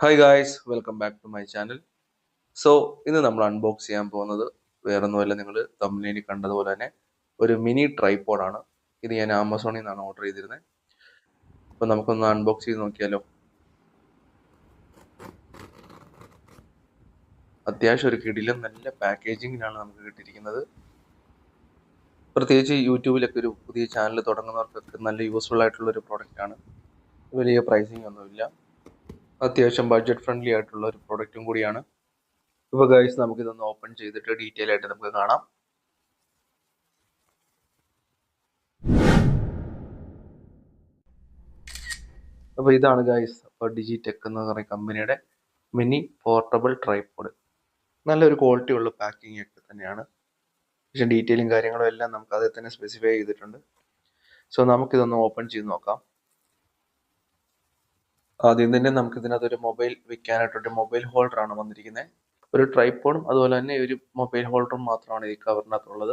Hi guys, welcome back to my channel. So ഇന്ന് നമ്മൾ unbox ചെയ്യാൻ പോകുന്നത് വേറൊന്നുമല്ല, നിങ്ങൾ തമ്മിലിൽ കണ്ടതുപോലെ തന്നെ ഒരു മിനി ട്രൈപോഡാണ്. ഇത് ഞാൻ ആമസോണിൽ നിന്നാണ് ഓർഡർ ചെയ്തിരുന്നത്. അപ്പോൾ നമുക്കൊന്ന് അൺബോക്സ് ചെയ്ത് നോക്കിയാലോ. അത്യാവശ്യം ഒരു കിടിലം നല്ല പാക്കേജിങ്ങിലാണ് നമുക്ക് കിട്ടിയിരിക്കുന്നത്. പ്രത്യേകിച്ച് യൂട്യൂബിലൊക്കെ ഒരു പുതിയ ചാനൽ തുടങ്ങുന്നവർക്കൊക്കെ നല്ല യൂസ്ഫുൾ ആയിട്ടുള്ള ഒരു പ്രോഡക്റ്റാണ്. വലിയ പ്രൈസിങ് ഒന്നുമില്ല, അത്യാവശ്യം ബഡ്ജറ്റ് ഫ്രണ്ട്ലി ആയിട്ടുള്ള ഒരു പ്രോഡക്റ്റും കൂടിയാണ്. ഇപ്പോൾ ഗൈസ് നമുക്കിതൊന്ന് ഓപ്പൺ ചെയ്തിട്ട് ഡീറ്റെയിൽ ആയിട്ട് നമുക്ക് കാണാം. അപ്പോൾ ഇതാണ് ഗൈസ്, അപ്പോൾ ഡിജിടെക് എന്ന് പറയുന്ന കമ്പനിയുടെ മിനി പോർട്ടബിൾ ട്രൈപോഡ്. നല്ലൊരു ക്വാളിറ്റി ഉള്ള പാക്കിംഗ് ഒക്കെ തന്നെയാണ്. പക്ഷേ ഡീറ്റെയിലും കാര്യങ്ങളും എല്ലാം നമുക്ക് അതിൽ തന്നെ സ്പെസിഫൈ ചെയ്തിട്ടുണ്ട്. സോ നമുക്കിതൊന്ന് ഓപ്പൺ ചെയ്ത് നോക്കാം. ആദ്യം തന്നെ നമുക്ക് ഇതിനകത്തൊരു മൊബൈൽ വെക്കാനായിട്ടൊരു മൊബൈൽ ഹോൾഡറാണ് വന്നിരിക്കുന്നത്. ഒരു ട്രൈപോഡും അതുപോലെ തന്നെ ഒരു മൊബൈൽ ഹോൾഡറും മാത്രമാണ് ഈ കവറിനകത്തുള്ളത്.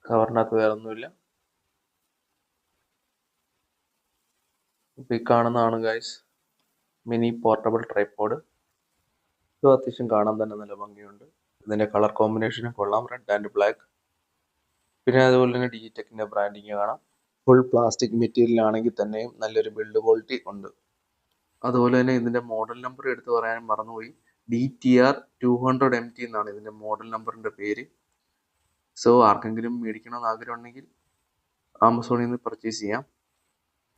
കവറിനകത്ത് വേറെ ഒന്നുമില്ല. ഇപ്പോൾ ഈ കാണുന്നതാണ് ഗൈസ് മിനി പോർട്ടബിൾ ട്രൈപോഡ്. ഇത് അത്യാവശ്യം കാണാൻ തന്നെ നല്ല ഭംഗിയുണ്ട്. ഇതിന്റെ കളർ കോമ്പിനേഷനും കൊള്ളാം, റെഡ് ആൻഡ് ബ്ലാക്ക്. പിന്നെ അതുപോലെ തന്നെ ഡിജിടെക്കിന്റെ ബ്രാൻഡിങ് കാണാം. ഫുൾ പ്ലാസ്റ്റിക് മെറ്റീരിയൽ ആണെങ്കിൽ തന്നെയും നല്ലൊരു ബിൽഡ് ക്വാളിറ്റി ഉണ്ട്. അതുപോലെ തന്നെ ഇതിന്റെ മോഡൽ നമ്പർ എടുത്തു പറയാൻ മറന്നുപോയി. DTR200MT എന്നാണ് ഇതിന്റെ മോഡൽ നമ്പറിന്റെ പേര്. സോ ആർക്കെങ്കിലും മേടിക്കണമെന്ന് ആഗ്രഹം ഉണ്ടെങ്കിൽ ആമസോണിൽ നിന്ന് പർച്ചേസ് ചെയ്യാം.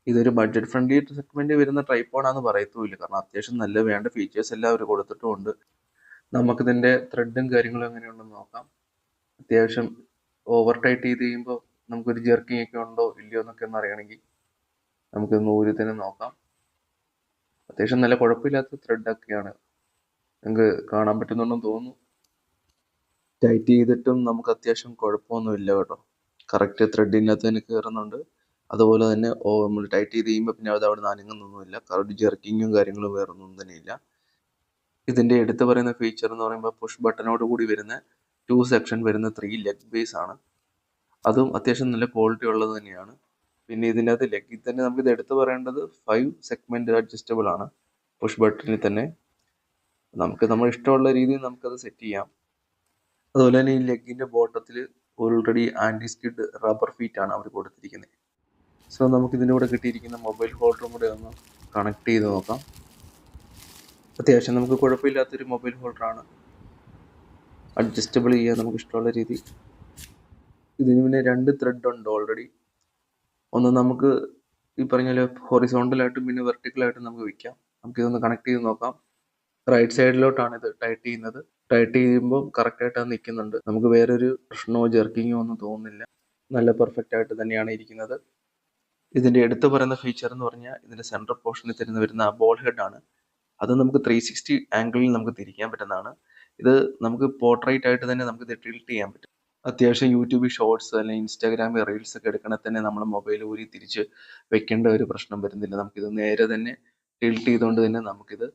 ഇതൊരു ബഡ്ജറ്റ് ഫ്രണ്ട്ലി സെഗ്മെന്റ് വരുന്ന ട്രൈപോഡാന്ന് പറയത്തുമില്ല, കാരണം അത്യാവശ്യം നല്ല വേണ്ട ഫീച്ചേഴ്സ് എല്ലാം അവർ കൊടുത്തിട്ടുമുണ്ട്. നമുക്കിതിന്റെ ത്രെഡും കാര്യങ്ങളും എങ്ങനെയുണ്ടെന്ന് നോക്കാം. അത്യാവശ്യം ഓവർ ടൈറ്റ് ചെയ്ത് കഴിയുമ്പോൾ നമുക്കൊരു ജെർക്കിങ് ഒക്കെ ഉണ്ടോ ഇല്ലയോ എന്നൊക്കെ ഒന്ന് അറിയണമെങ്കിൽ നമുക്കൊന്ന് ഊരി തന്നെ നോക്കാം. അത്യാവശ്യം നല്ല കുഴപ്പമില്ലാത്ത ത്രെഡൊക്കെയാണ്, നിങ്ങൾക്ക് കാണാൻ പറ്റുന്നുണ്ടെന്ന് തോന്നുന്നു. ടൈറ്റ് ചെയ്തിട്ടും നമുക്ക് അത്യാവശ്യം കുഴപ്പമൊന്നുമില്ല കേട്ടോ. കറക്റ്റ് ത്രെഡിനകത്ത് തന്നെ കയറുന്നുണ്ട്. അതുപോലെ തന്നെ നമ്മൾ ടൈറ്റ് ചെയ്ത് കഴിയുമ്പോൾ പിന്നെ അത് അവിടെ നിന്ന് അനങ്ങുന്നൊന്നുമില്ല. കറക്റ്റ് ജെർക്കിങ്ങും കാര്യങ്ങളും വേറെ ഒന്നും തന്നെയില്ല. ഇതിന്റെ എടുത്തു പറയുന്ന ഫീച്ചർ എന്ന് പറയുമ്പോൾ പുഷ് ബട്ടനോട് കൂടി വരുന്ന 2 സെക്ഷൻ വരുന്ന 3 ലെഗ് ബേസ് ആണ്. അതും അത്യാവശ്യം നല്ല ക്വാളിറ്റി ഉള്ളത് തന്നെയാണ്. പിന്നെ ഇതിൻ്റെ അകത്ത് ലെഗിൽ തന്നെ നമുക്ക് ഇത് എടുത്തു പറയേണ്ടത് 5 സെഗ്മെന്റ് അഡ്ജസ്റ്റബിൾ ആണ്. പുഷ് ബട്ടണിൽ തന്നെ നമുക്ക് നമ്മുടെ ഇഷ്ടമുള്ള രീതിയിൽ നമുക്കത് സെറ്റ് ചെയ്യാം. അതുപോലെ തന്നെ ഈ ലെഗിന്റെ ബോട്ടത്തിൽ already anti skid rubber feet ആണ് അവർ കൊടുത്തിരിക്കുന്നത്. സോ നമുക്ക് ഇതിൻ്റെ കൂടെ കിട്ടിയിരിക്കുന്ന മൊബൈൽ ഹോൾഡറും കൂടെ ഒന്ന് കണക്ട് ചെയ്ത് നോക്കാം. അത്യാവശ്യം നമുക്ക് കുഴപ്പമില്ലാത്തൊരു മൊബൈൽ ഹോൾഡറാണ്. അഡ്ജസ്റ്റബിൾ ചെയ്യാൻ നമുക്ക് ഇഷ്ടമുള്ള രീതി. ഇതിന് പിന്നെ 2 ത്രെഡ് ഉണ്ട് ഓൾറെഡി. ഒന്ന് നമുക്ക് ഈ പറഞ്ഞ പോലെ ഹൊറിസോണ്ടലായിട്ടും പിന്നെ വെർട്ടിക്കലായിട്ടും നമുക്ക് വെക്കാം. നമുക്കിതൊന്ന് കണക്ട് ചെയ്ത് നോക്കാം. റൈറ്റ് സൈഡിലോട്ടാണ് ഇത് ടൈറ്റ് ചെയ്യുന്നത്. ടൈറ്റ് ചെയ്യുമ്പോൾ കറക്റ്റായിട്ട് അത് നിൽക്കുന്നുണ്ട്. നമുക്ക് വേറൊരു പ്രശ്നമോ ജെർക്കിങ്ങോ ഒന്നും തോന്നുന്നില്ല. നല്ല പെർഫെക്റ്റ് ആയിട്ട് തന്നെയാണ് ഇരിക്കുന്നത്. ഇതിന്റെ എടുത്തു പറയുന്ന ഫീച്ചർ എന്ന് പറഞ്ഞാൽ ഇതിന്റെ സെൻട്രൽ പോർഷനിൽ തരുന്ന വരുന്ന ബോൾ ഹെഡ് ആണ്. അത് നമുക്ക് 360 ആംഗിളിൽ നമുക്ക് തിരിക്കാൻ പറ്റുന്നതാണ്. ഇത് നമുക്ക് പോർട്രേറ്റ് ആയിട്ട് തന്നെ നമുക്ക് ഇത് ടിൽറ്റ് ചെയ്യാൻ പറ്റും. അത്യാവശ്യം യൂട്യൂബിൽ ഷോർട്സ് അല്ലെങ്കിൽ ഇൻസ്റ്റാഗ്രാമിൽ റീൽസ് ഒക്കെ എടുക്കണമെങ്കിൽ തന്നെ നമ്മൾ മൊബൈൽ ഊരി തിരിച്ച് വെക്കേണ്ട ഒരു പ്രശ്നം വരുന്നില്ല. നമുക്കിത് നേരെ തന്നെ ടിൽറ്റ് ചെയ്തുകൊണ്ട് തന്നെ നമുക്കിത്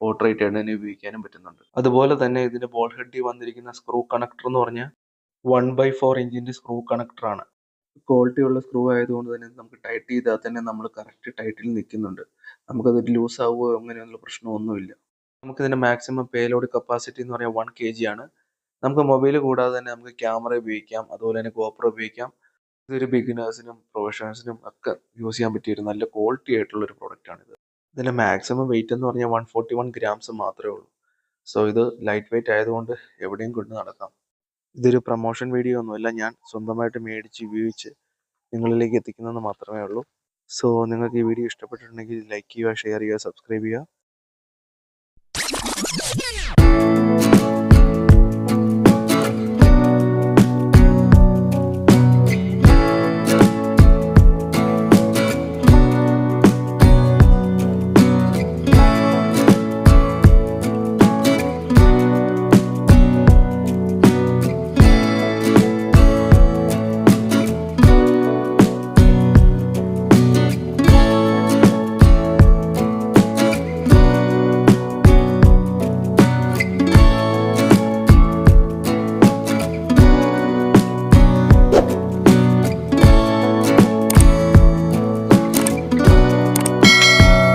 പോർട്രേറ്റ് ആയിട്ട് തന്നെ ഉപയോഗിക്കാനും പറ്റുന്നുണ്ട്. അതുപോലെ തന്നെ ഇതിന്റെ ബോൾ ഹെഡിൽ വന്നിരിക്കുന്ന സ്ക്രൂ കണക്ടർ എന്ന് പറഞ്ഞാൽ 1/4 ഇഞ്ചിന്റെ സ്ക്രൂ കണക്ടർ ആണ്. ക്വാളിറ്റി ഉള്ള സ്ക്രൂ ആയതുകൊണ്ട് തന്നെ നമുക്ക് ടൈറ്റ് ചെയ്താൽ തന്നെ നമ്മൾ കറക്റ്റ് ടൈറ്റിൽ നിൽക്കുന്നുണ്ട്. നമുക്കത് ലൂസ് ആവുകയോ അങ്ങനെയുള്ള പ്രശ്നമൊന്നുമില്ല. നമുക്കിതിന്റെ മാക്സിമം പേലോഡ് കപ്പാസിറ്റി എന്ന് പറഞ്ഞാൽ 1 kg ആണ്. നമുക്ക് മൊബൈൽ കൂടാതെ തന്നെ നമുക്ക് ക്യാമറ ഉപയോഗിക്കാം, അതുപോലെ തന്നെ GoPro ഉപയോഗിക്കാം. ഇതൊരു ബിഗിനേഴ്സിനും പ്രൊഫഷണൽസിനും ഒക്കെ യൂസ് ചെയ്യാൻ പറ്റിയ ഒരു നല്ല ക്വാളിറ്റി ആയിട്ടുള്ള ഒരു പ്രോഡക്റ്റ് ആണിത്. ഇതിന്റെ മാക്സിമം വെയിറ്റ് എന്ന് പറഞ്ഞാൽ 141 ഗ്രാംസ് മാത്രമേ ഉള്ളൂ. സോ ഇത് ലൈറ്റ് വെയിറ്റ് ആയതുകൊണ്ട് എവിടെയും കൊണ്ട് നടക്കാം. ഇതൊരു പ്രൊമോഷൻ വീഡിയോ ഒന്നുമല്ല, ഞാൻ സ്വന്തമായിട്ട് മേടിച്ച് ഉപയോഗിച്ച് നിങ്ങളിലേക്ക് എത്തിക്കുന്നതെന്ന് മാത്രമേ ഉള്ളൂ. സോ നിങ്ങൾക്ക് ഈ വീഡിയോ ഇഷ്ടപ്പെട്ടിട്ടുണ്ടെങ്കിൽ ലൈക്ക് ചെയ്യുക, ഷെയർ ചെയ്യുക, സബ്സ്ക്രൈബ് ചെയ്യുക.